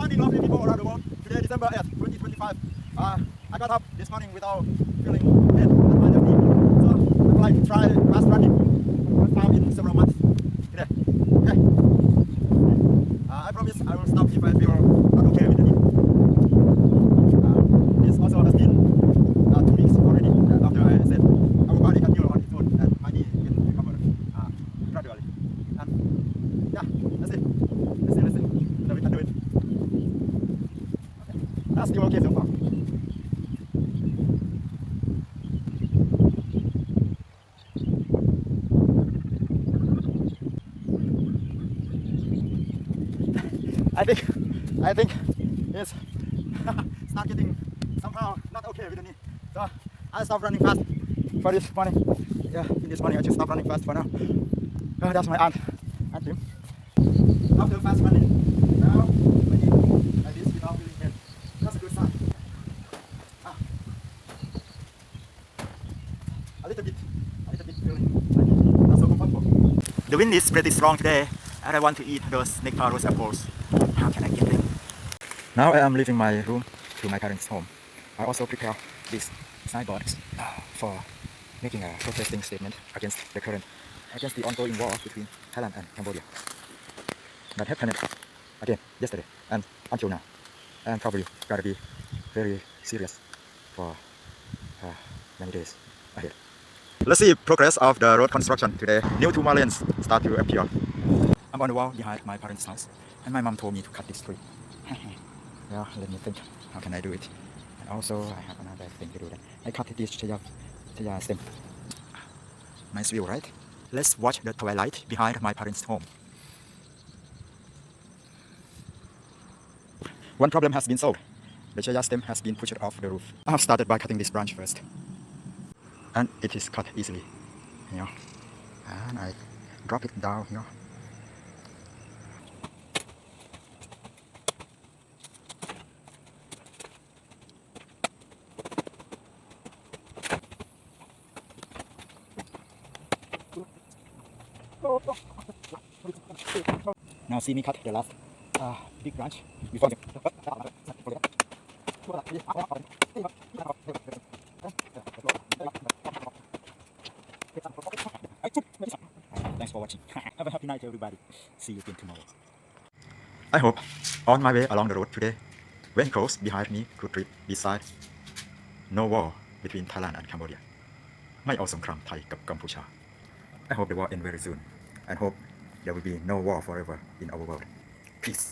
morning, lovely people around the world. Today, December 8th, 2025. I got up this morning without feeling pain at my left knee. So I'm like to try fast running. First time in several months. Today. Okay. I promise I will stop if I feel not okay with the knee. This also has been 2 weeks already after I said our body can heal on its own and my knee can recover gradually. And yeah, that's it. Let's see. So we can do it. Okay. That's still okay so far. I think it's start getting somehow not okay with the knee. So I stop running fast for this morning. Yeah, in this morning I just stop running fast for now. That's my aunt Tim. After fast running, now my knee like this without feeling pain. That's a good sign. A little bit feeling like not so comfortable. The wind is pretty strong today, and I want to eat those nectar rose apples. How can I get them? Now I am leaving my room to my parents' home. I also prepare these signboards for making a protesting statement against the ongoing war between Thailand and Cambodia that happened again yesterday and until now, and probably gotta be very serious for many days ahead. Let's see progress of the road construction today. New 2 more lanes start to appear. I'm on the wall behind my parents' house, and my mom told me to cut this tree. Well, let me think. How can I do it? And also, I have another thing to do. I cut this chaya stem. Nice view, right? Let's watch the twilight behind my parents' home. One problem has been solved. The chaya stem has been pushed off the roof. I have started by cutting this branch first, and it is cut easily. Here, and I drop it down here. Now see me cut the last big branch before the Thanks for watching. Have a happy night everybody. See you again tomorrow. I hope on my way along the road today, vehicles behind me could read beside no war between Thailand and Cambodia. ไม่เอาสงครามไทยกับกัมพูชา I hope the war ends very soon and hope there will be no war forever in our world. Peace.